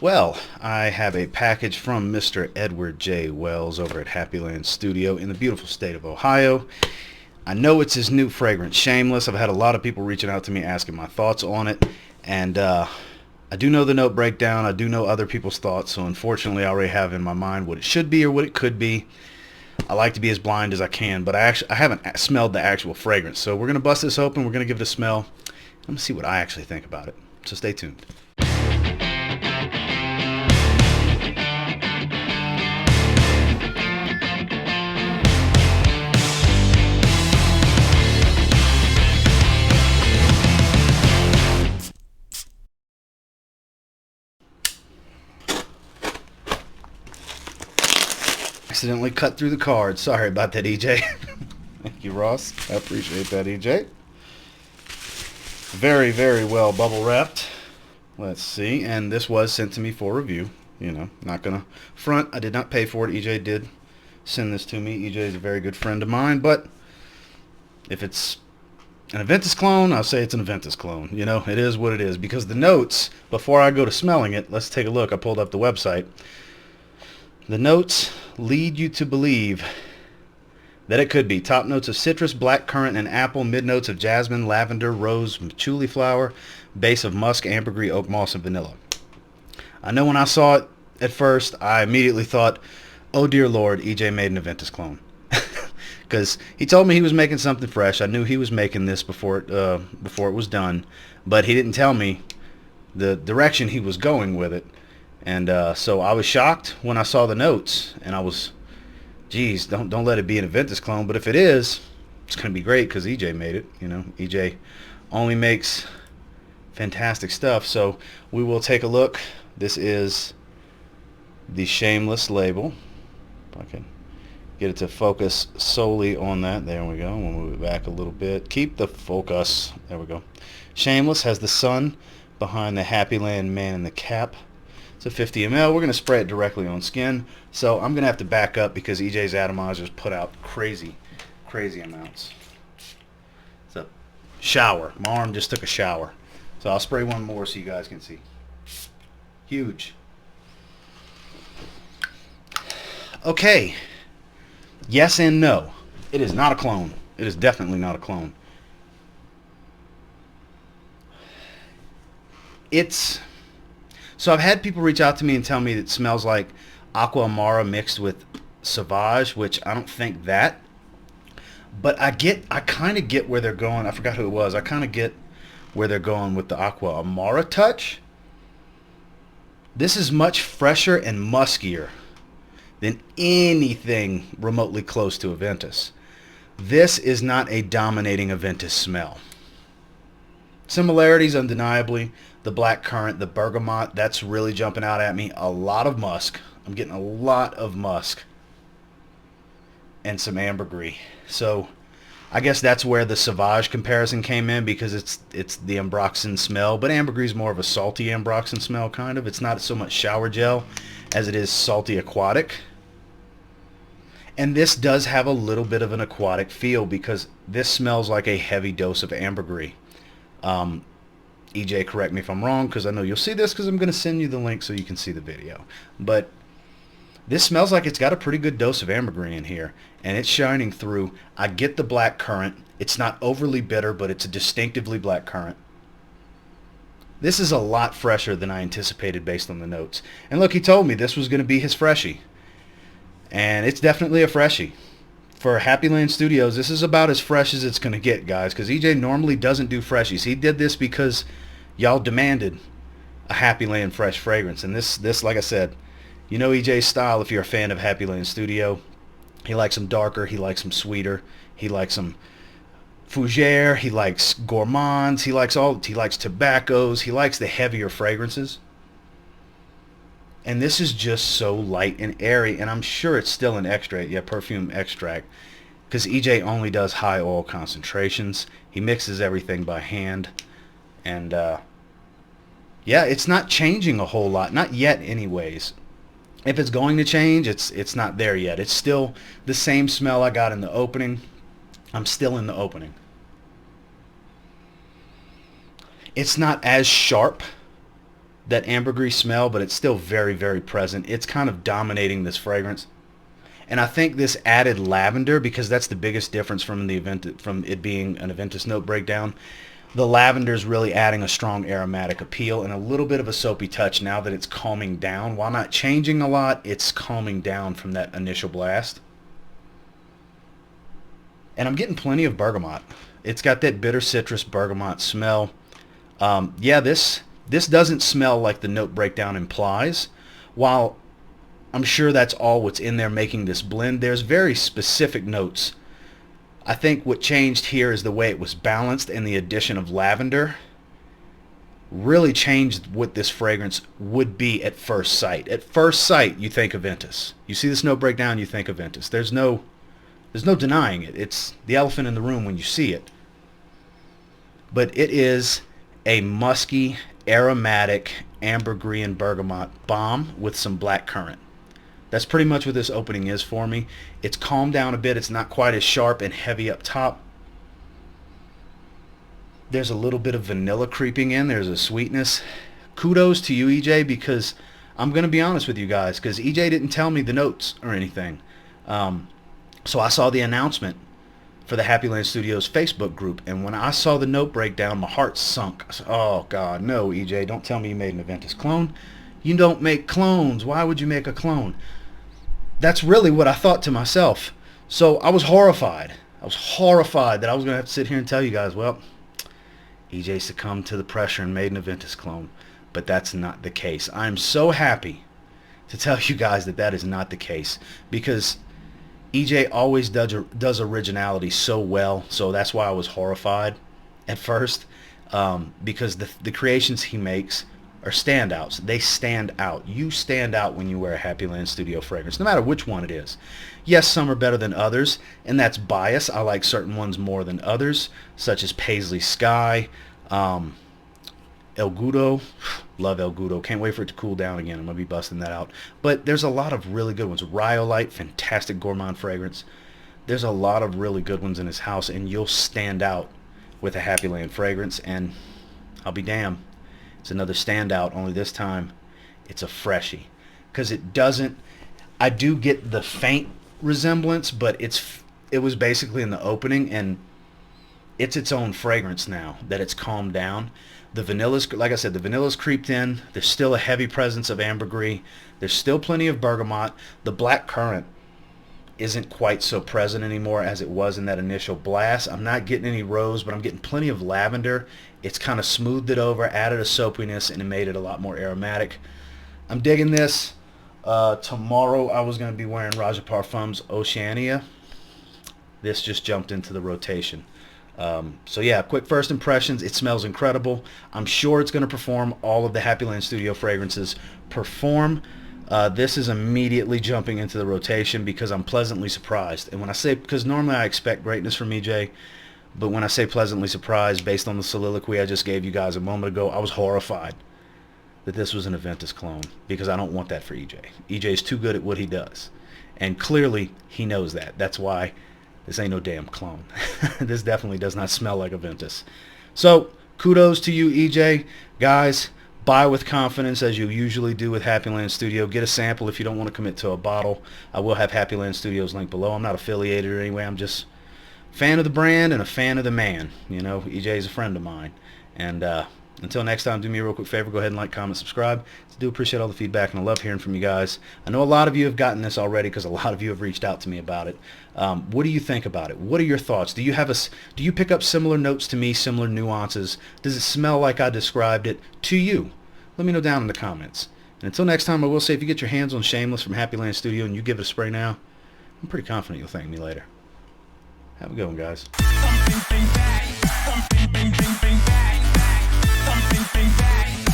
Well, I have a package from Mr. Edward J. Wells over at Happyland Studio in the beautiful state of Ohio. I know it's his new fragrance, Shameless. I've had a lot of people reaching out to me asking my thoughts on it, and I do know the note breakdown. I do know other people's thoughts, so unfortunately I already have in my mind what it should be or what it could be. I like to be as blind as I can, but I haven't smelled the actual fragrance, so we're going to bust this open. We're going to give it a smell. I'm going to see what I actually think about it, so stay tuned. Accidentally cut through the card. Sorry about that, EJ. Thank you, Ross. I appreciate that, EJ. Very, very well bubble wrapped. Let's see. And this was sent to me for review. You know, not gonna front. I did not pay for it. EJ did send this to me. EJ is a very good friend of mine, but if it's an Aventus clone, I'll say it's an Aventus clone. You know, it is what it is. Because the notes, before I go to smelling it, let's take a look. I pulled up the website. The notes lead you to believe that it could be top notes of citrus, black currant, and apple, mid notes of jasmine, lavender, rose, patchouli flower, base of musk, ambergris, oak moss, and vanilla. I know when I saw it at first, I immediately thought, oh dear Lord, EJ made an Aventus clone. Because he told me he was making something fresh. I knew he was making this before it was done, but he didn't tell me the direction he was going with it. And so I was shocked when I saw the notes, and I was, geez, don't let it be an Aventus clone. But if it is, it's going to be great because EJ made it. You know, EJ only makes fantastic stuff. So we will take a look. This is the Shameless label. If I can get it to focus solely on that. There we go. We'll move it back a little bit. Keep the focus. There we go. Shameless has the sun behind the Happyland man in the cap. It's a 50 ml. We're going to spray it directly on skin. So I'm going to have to back up because EJ's atomizers put out crazy, crazy amounts. It's a shower. My arm just took a shower. So I'll spray one more so you guys can see. Huge. Okay. Yes and no. It is not a clone. It is definitely not a clone. So I've had people reach out to me and tell me that it smells like Aqua Amara mixed with Sauvage, which I don't think that. But I kind of get where they're going. I forgot who it was. I kind of get where they're going with the Aqua Amara touch. This is much fresher and muskier than anything remotely close to Aventus. This is not a dominating Aventus smell. Similarities, undeniably. The black currant, the bergamot, that's really jumping out at me. A lot of musk. I'm getting a lot of musk. And some ambergris. So I guess that's where the Sauvage comparison came in, because it's the ambroxan smell. But ambergris is more of a salty ambroxan smell, kind of. It's not so much shower gel as it is salty aquatic. And this does have a little bit of an aquatic feel, because this smells like a heavy dose of ambergris. EJ, correct me if I'm wrong, because I know you'll see this, because I'm going to send you the link so you can see the video. But this smells like it's got a pretty good dose of ambergris in here, and it's shining through. I get the black currant. It's not overly bitter, but it's a distinctively black currant. This is a lot fresher than I anticipated based on the notes. And look, he told me this was going to be his freshie. And it's definitely a freshie. For Happyland Studios, this is about as fresh as it's going to get, guys, because EJ normally doesn't do freshies. He did this because y'all demanded a Happyland fresh fragrance. And this, like I said, you know EJ's style if you're a fan of Happyland Studio. He likes them darker. He likes them sweeter. He likes them fougere. He likes gourmands. He likes tobaccos. He likes the heavier fragrances. And this is just so light and airy, and I'm sure it's still an extract, yeah, perfume extract, because EJ only does high oil concentrations. He mixes everything by hand, and yeah, it's not changing a whole lot, not yet anyways. If it's going to change, it's not there yet. It's still the same smell I got in the opening. I'm still in the opening. It's not as sharp that ambergris smell, but it's still very, very present. It's kind of dominating this fragrance. And I think this added lavender, because that's the biggest difference from it being an Aventus note breakdown. The lavender is really adding a strong aromatic appeal and a little bit of a soapy touch now that it's calming down. While not changing a lot, it's calming down from that initial blast. And I'm getting plenty of bergamot. It's got that bitter citrus bergamot smell. Yeah, this doesn't smell like the note breakdown implies. While I'm sure that's all what's in there making this blend, there's very specific notes. I think what changed here is the way it was balanced, and the addition of lavender really changed what this fragrance would be at first sight. At first sight, you think Aventus. You see this note breakdown, you think Aventus. There's no denying it. It's the elephant in the room when you see it. But it is a musky, aromatic, ambergris and bergamot bomb with some black currant. That's pretty much what this opening is for me. It's calmed down a bit. It's not quite as sharp and heavy up top. There's a little bit of vanilla creeping in. There's a sweetness. Kudos to you, EJ, because I'm going to be honest with you guys, because EJ didn't tell me the notes or anything. So I saw the announcement for the Happyland Studios Facebook group, and when I saw the note breakdown, my heart sunk. I said, oh, God, no, EJ, don't tell me you made an Aventus clone. You don't make clones. Why would you make a clone? That's really what I thought to myself. So I was horrified. I was horrified that I was going to have to sit here and tell you guys, well, EJ succumbed to the pressure and made an Aventus clone. But that's not the case. I'm so happy to tell you guys that that is not the case, because EJ always does originality so well. So that's why I was horrified at first, because the creations he makes are standouts. They stand out. You stand out when you wear a Happyland Studio fragrance, no matter which one it is. Yes, some are better than others, and that's bias. I like certain ones more than others, such as Paisley Sky, El Gudo. Love El Gudo. Can't wait for it to cool down again. I'm going to be busting that out. But there's a lot of really good ones. Rhyolite, fantastic gourmand fragrance. There's a lot of really good ones in his house, and you'll stand out with a Happyland fragrance, and I'll be damned. It's another standout, only this time it's a freshie. Because it doesn't, I do get the faint resemblance, but it was basically in the opening, and it's its own fragrance now that it's calmed down. The vanilla's, like I said, the vanilla's creeped in. There's still a heavy presence of ambergris. There's still plenty of bergamot. The black currant isn't quite so present anymore as it was in that initial blast. I'm not getting any rose, but I'm getting plenty of lavender. It's kind of smoothed it over, added a soapiness, and it made it a lot more aromatic. I'm digging this. Tomorrow I was going to be wearing Raja Parfum's Oceania. This just jumped into the rotation. So yeah, quick first impressions. It smells incredible. I'm sure it's going to perform all of the Happyland Studio fragrances perform. This is immediately jumping into the rotation because I'm pleasantly surprised. And when I say, because normally I expect greatness from EJ, but when I say pleasantly surprised based on the soliloquy I just gave you guys a moment ago, I was horrified that this was an Aventus clone, because I don't want that for EJ. EJ is too good at what he does. And clearly he knows that. That's why this ain't no damn clone. This definitely does not smell like Aventus. So kudos to you, EJ. Guys, buy with confidence as you usually do with Happyland Studio. Get a sample if you don't want to commit to a bottle. I will have Happyland Studios linked below. I'm not affiliated or anyway. I'm just a fan of the brand and a fan of the man. You know, EJ is a friend of mine. And until next time, do me a real quick favor. Go ahead and like, comment, subscribe. I do appreciate all the feedback, and I love hearing from you guys. I know a lot of you have gotten this already because a lot of you have reached out to me about it. What do you think about it? What are your thoughts? Do you pick up similar notes to me, similar nuances? Does it smell like I described it to you? Let me know down in the comments. And until next time, I will say, if you get your hands on Shameless from Happyland Studio and you give it a spray now, I'm pretty confident you'll thank me later. Have a good one, guys. Something, bang, bang. Something, bang, bang, bang, bang, bang. Something, bang, bang.